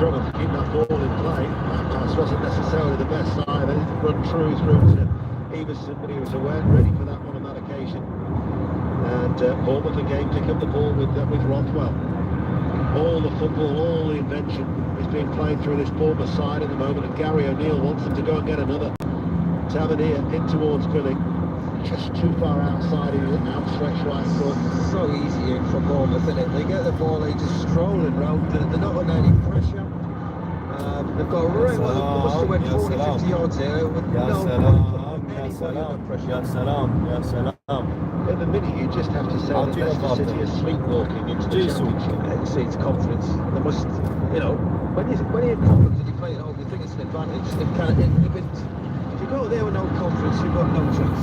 struggle to keep that ball in play. That pass wasn't necessarily the best side. They didn't run through to Everson, but he was ready for that one on that occasion. And Bournemouth again pick up the ball with Rothwell. All the football, all the invention is being played through this Bournemouth side at the moment, and Gary O'Neill wants them to go and get another. Tavernier in towards Billing, just too far outside, he's outstretched right foot. So easy in for Bournemouth, isn't it? They get the ball, they just strolling round, they're not under any pressure. They've got right, well, they must have went 40, 50 yards there with no pressure. At the minute, you just have to say that Leicester City is sleepwalking into the Championship. It seems confidence. They must, you know, when you're confident and you play at home, you think it's an advantage. If you go there with no confidence, you've got no chance.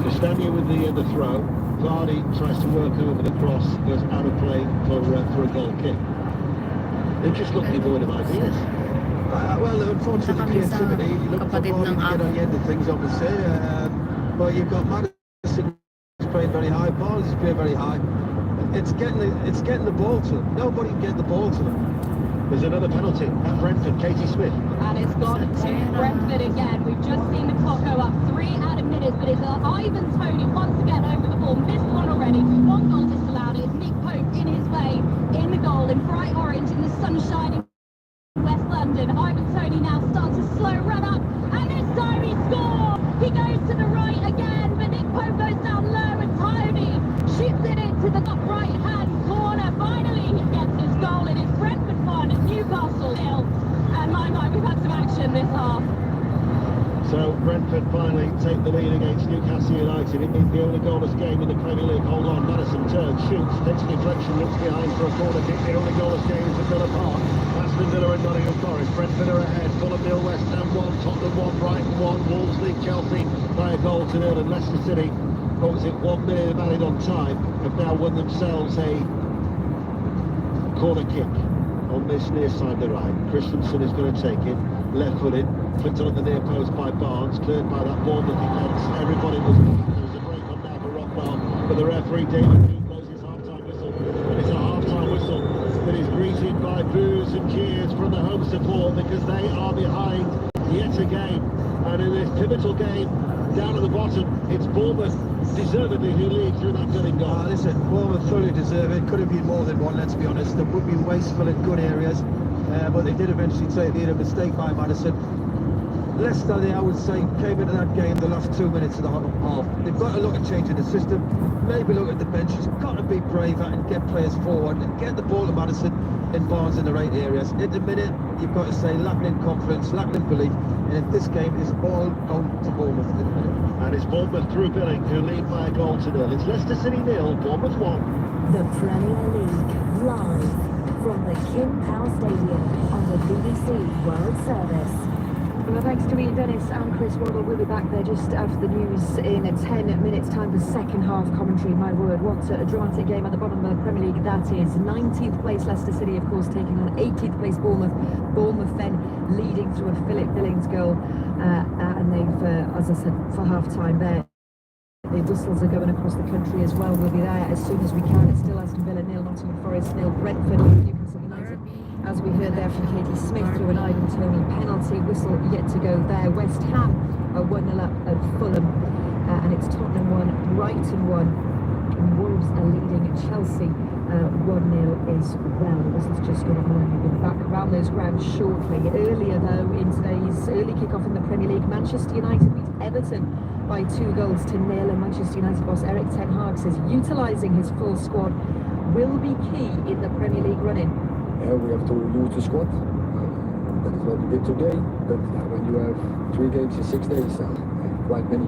Castagna with the throw. Vardy tries to work over the cross, goes out of play for a goal kick. They're just looking devoid of ideas. Well, unfortunately, creativity. You look for Vardy to get on the end of things, obviously. But you've got Madison who's playing very high, Barnes is playing very high. It's getting the ball to them. Nobody can get the ball to them. There's another penalty at Brentford, Katie Smith. And it's gone to Brentford again. We've just seen the clock go up 3 minutes, but it's Ivan Toney once again over the ball. Missed one already. One goal disallowed. It's Nick Pope in his way in the goal in bright orange in the sunshine in West London. Ivan Toney now starts a slow run up, and this time he scores. He goes to the right again, but Nick Pope goes down low, and Toney shoots it into the top right-hand corner. Finally, he gets his goal. It is Brentford 1, Newcastle 0. And my God, we've had some action this half. So Brentford finally take the lead against Newcastle United. It is the only goalless game in the Premier League. Hold on, Madison turns, shoots, takes a deflection, looks behind for a corner kick. The only goalless game is at Villa Park. Aston Villa and Nottingham Forest. Brentford are ahead. Fulham 0, West Ham 1, Tottenham 1, Brighton 1, Wolves lead Chelsea by a goal to 0, and Leicester City, what was it, 1 minute of added on time, have now won themselves a corner kick on this near side of the right. Christensen is going to take it, left-footed, flicked on the near post by Barnes, cleared by that Bournemouth defence. Everybody was there was a break on now for Rockwell, but the referee David King blows his half-time whistle, and it's a half-time whistle that is greeted by boos and cheers from the home support, because they are behind yet again. And in this pivotal game down at the bottom, it's Bournemouth deservedly who lead through that gunning goal. Listen, Bournemouth fully deserve it. Could have been more than one, let's be honest. They would be wasteful in good areas, but they did eventually take the mistake by Madison. Leicester, I would say, came into that game the last 2 minutes of the half. They've got to look at changing the system, maybe look at the bench. It's got to be braver and get players forward and get the ball to Madison and Barnes in the right areas. In the minute, you've got to say lacking in confidence, lacking in belief, and this game is all going to Bournemouth in the minute. And it's Bournemouth through Billing who lead by a goal to 0. It's Leicester City 0, Bournemouth 1. The Premier League live from the King Power Stadium on the BBC World Service. Well, thanks to Ian Dennis and Chris Waddle. We'll be back there just after the news in 10 minutes' time. The second half commentary, my word, what a dramatic game at the bottom of the Premier League that is. 19th place Leicester City, of course, taking on 18th place Bournemouth. Bournemouth then leading through a Philip Billings goal. And they've, as I said, for half-time there. The whistles are going across the country as well. We'll be there as soon as we can. It's still Aston Villa 0, Nottingham Forest 0, Brentford 0, Newcastle United. As we heard there from Katie Smith through an Ivan Toney penalty, whistle yet to go there. West Ham are 1-0 up at Fulham, and it's Tottenham 1, Brighton 1, and Wolves are leading Chelsea 1-0 as well. The whistle's just gone on. We'll be back around those grounds shortly. Earlier though, in today's early kick-off in the Premier League, Manchester United beat Everton by 2 goals to 0, and Manchester United boss Erik ten Hag says utilising his full squad will be key in the Premier League run-in. Yeah, we have to use the squad. That is what we did today. But when you have 3 games in 6 days, quite many.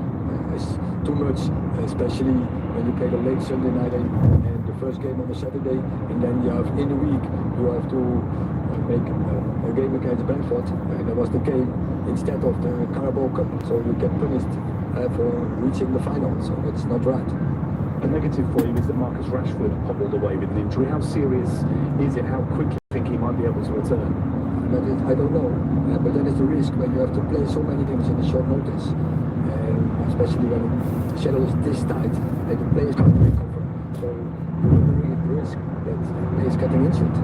It's too much, especially when you play the late Sunday night and the first game on a Saturday, and then you have in the week you have to make a game against Brentford. That was the game instead of the Carabao Cup, so you get punished for reaching the final. So it's not right. A negative for you is that Marcus Rashford hobbled away with an injury. How serious is it? How quickly do you think he might be able to return? I don't know, but that is the risk when you have to play so many games in a short notice, especially when the schedule is this tight and the players can't recover. So you run the risk that players getting injured.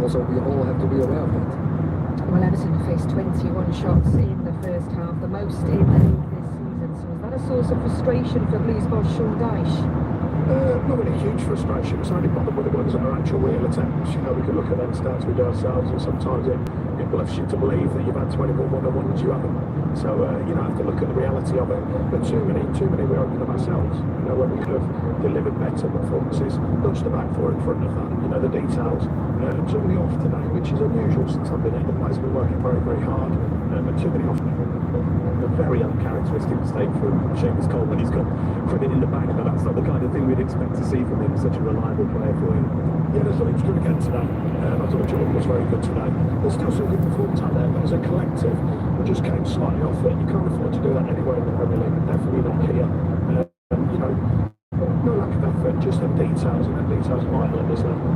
also we all have to be aware of that. Well, Everton faced 21 shots in the first half, the most in the league this season. So is that a source of frustration for Blues boss Sean Dyche? Not really huge frustration. It's only bothered with the ones that are actual real attempts. You know, we can look at them stats with ourselves, and sometimes it bluffs you to believe that you've had 21 one-on-ones, you haven't. So you know, have to look at the reality of it. But too many we open them ourselves. You know, when we could have delivered better performances, nudged the back four in front of that. You know, the details took me off today, which is unusual since I've been in. The players have been working very, very hard, but too many off. A very uncharacteristic mistake from Seamus Coleman. He's got credit in the bank, but that's not the kind of thing we'd expect to see from him. Such a reliable player for you. Yeah, there's nothing good again today. I thought Jordan was very good today. There's still some good performance out there, but as a collective, we just came slightly off it. You can't afford to do that anywhere in the Premier League, definitely not here. You know, no lack of effort, just the details, and the details are vital at this level.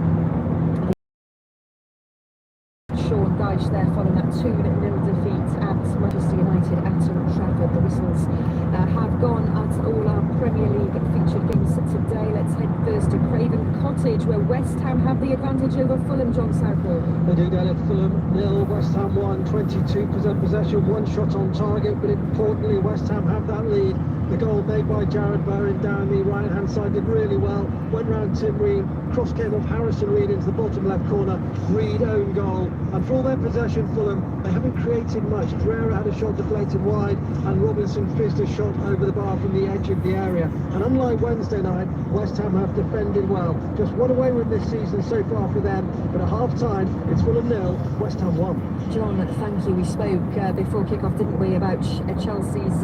Sean Dyche there following that 2-0 defeat at Manchester United at Old Trafford. The whistles have gone at all our Premier League featured games today. Let's head first to Craven Cottage, where West Ham have the advantage over Fulham. John Southall. They do down at Fulham 0, West Ham 1, 22% possession, 1 shot on target, but importantly West Ham have that lead. The goal made by Jared Bowen down the right hand side did really well, went round Tim Reed, cross came off Harrison Reed into the bottom left corner, Reed own goal, and for all their possession Fulham, they haven't created much. Drera had a shot deflated wide and Robinson fizzed a shot over the bar from the edge of the area, and unlike Wednesday night, West Ham have defended well. Just one away win this season so far for them, but at half time it's Fulham 0, West Ham 1. John, thank you. We spoke before kick-off, didn't we, about Chelsea's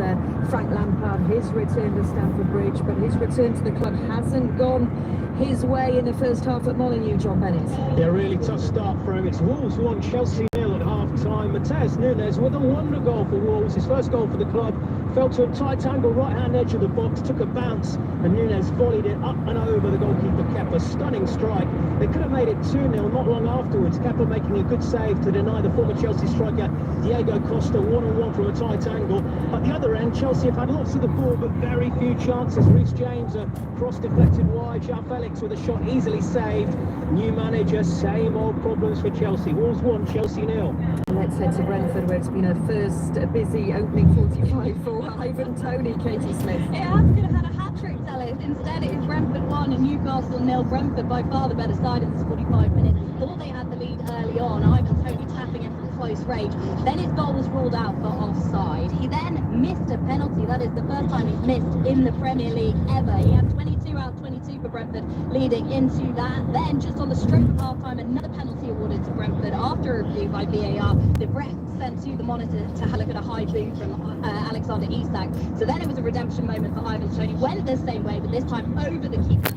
Frank Lampard, his return to Stamford Bridge, but his return to the club hasn't gone his way in the first half at Molineux. John Bennett. Yeah, really tough start for him. It's Wolves 1, Chelsea 0 at half-time. Mateus Nunes with a wonder goal for Wolves, his first goal for the club. Fell to a tight angle right-hand edge of the box, took a bounce, and Nunes volleyed it up and over the goalkeeper Kepa. Stunning strike. They could have made it 2-0 not long afterwards. Kepa making a good save to deny the former Chelsea striker Diego Costa one-on-one from a tight angle. At the other end, Chelsea have had lots of the ball, but very few chances. Reece James, a cross deflected wide. João Felix with a shot easily saved. New manager, same old problems for Chelsea. Wolves 1, Chelsea 0. Let's head to Brentford, where it's been a first busy opening 45 for Ivan Toney. Katie Smith. It has could have had a hat-trick, Dallas. Instead, it is Brentford 1 and Newcastle 0. Brentford by far the better side in this 45 minutes. Thought they had the lead early on. Ivan Toney tapping it from close range. Then his goal was ruled out for offside. He then missed a penalty. That is the first time he's missed in the Premier League ever. He had 22 out of 22 for Brentford leading into that. Then just on the stroke of half-time, another penalty awarded to Brentford after a review by VAR. The ref sent to the monitor to have a look at a high boot from Alexander Isak. So then it was a redemption moment for Ivan Toney. Went the same way, but this time over the keeper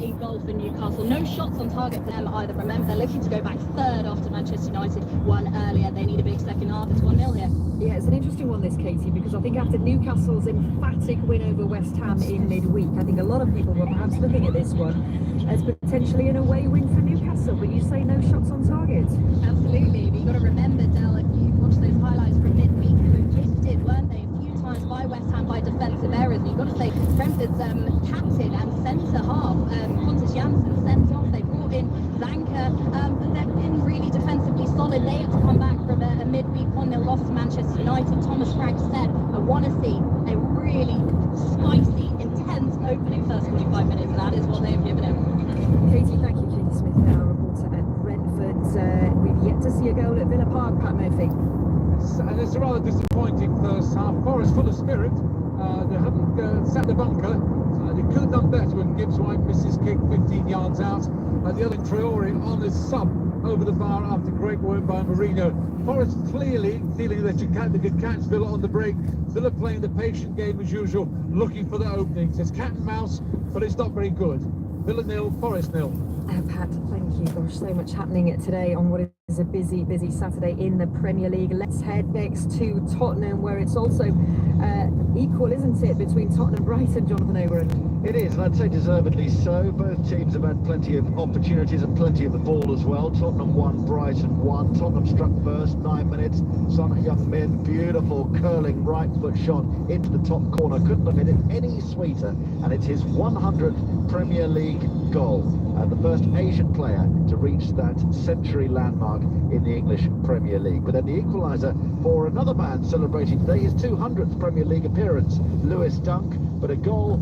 in goal for Newcastle. No shots on target for them either. Remember, they're looking to go back third after Manchester United won earlier. They need a big second half. It's 1-0 here. Yeah, it's an interesting one, this, Katie, because I think after Newcastle's emphatic win over West Ham in midweek, I think a lot of people were perhaps looking at this one as potentially an away win for Newcastle, but you say no shots on target. Absolutely. But you've got to remember, Del, if you watch those highlights from midweek, they were gifted, weren't they, a few times by West Ham by defensive errors. And you've got to say Brentford's captain and centre-half, Pontus Jansson, sent off. They brought in Zanka, but they've been really defensively solid. They have to come back from a midweek 1-0 loss to Manchester United. Thomas Frank said, I want to see a really spicy, intense opening first 45 minutes, and that is what they have given him. Katie, thank you. Katie Smith, our reporter at Brentford. We've yet to see a goal at Villa Park, Pat Murphy. And it's a rather disappointing first half. Forest full of spirit. They haven't set the bunker. They could have done better when Gibbs White missed his kick 15 yards out. The other Traore on his sub over the bar after great work by Marino. Forest clearly feeling that they could catch Villa on the break. Villa playing the patient game as usual, looking for the openings. It's cat and mouse, but it's not very good. Villa 0, Forest 0. Pat, thank you. Gosh, so much happening today on what is a busy Saturday in the Premier League. Let's head next to Tottenham, where it's also equal, isn't it, between Tottenham and Brighton, Jonathan Oberon? It is, and I'd say deservedly so. Both teams have had plenty of opportunities and plenty of the ball as well. Tottenham 1, Brighton 1. Tottenham struck first, 9 minutes. Son Heung-min, beautiful curling right foot shot into the top corner. Couldn't have hit it any sweeter, and it's his 100th Premier League goal, and the first Asian player to reach that century landmark in the English Premier League. But then the equaliser for another man celebrating today, his 200th Premier League appearance, Lewis Dunk, but a goal,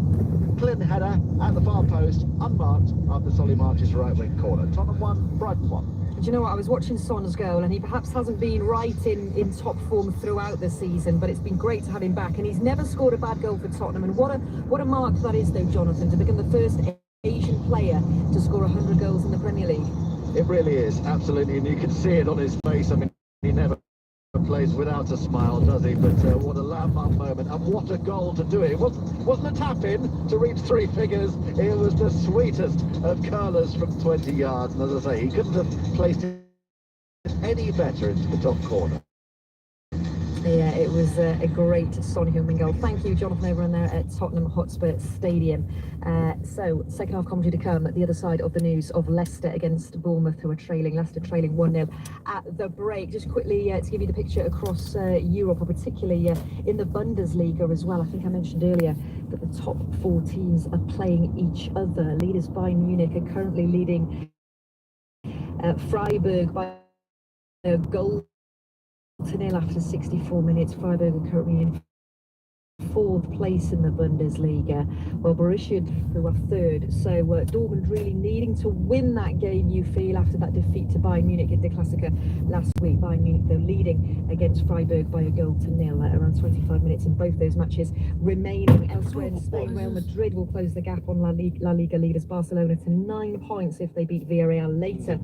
clean header at the far post, unmarked after Solly March's right-wing corner. Tottenham 1, Brighton 1. Do you know what? I was watching Son's goal, and he perhaps hasn't been right in top form throughout the season, but it's been great to have him back, and he's never scored a bad goal for Tottenham. And what a mark that is, though, Jonathan, to become the first Asian player to score 100 goals in the Premier League. It really is, absolutely, and you can see it on his face. I mean, he never plays without a smile, does he? But what a landmark moment, and what a goal to do it. It wasn't a tap-in to reach three figures, it was the sweetest of curlers from 20 yards, and as I say, he couldn't have placed it any better into the top corner. Yeah, it was a great Son Heung-min goal. Thank you, Jonathan, over on there at Tottenham Hotspur Stadium. So, second half commentary to come at the other side of the news of Leicester against Bournemouth, who are trailing. Leicester trailing 1-0 at the break. Just quickly to give you the picture across Europe, or particularly in the Bundesliga as well. I think I mentioned earlier that the top four teams are playing each other. Leaders Bayern Munich are currently leading Freiburg by a goal to nil after 64 minutes. Freiburg are currently in fourth place in the Bundesliga, while Borussia, who are third. So Dortmund really needing to win that game, you feel, after that defeat to Bayern Munich in the Klassiker last week. Bayern Munich, though, leading against Freiburg by a goal to nil at around 25 minutes in both those matches remaining. Elsewhere in Spain, Real Madrid will close the gap on La Liga leaders Barcelona to 9 points if they beat Villarreal later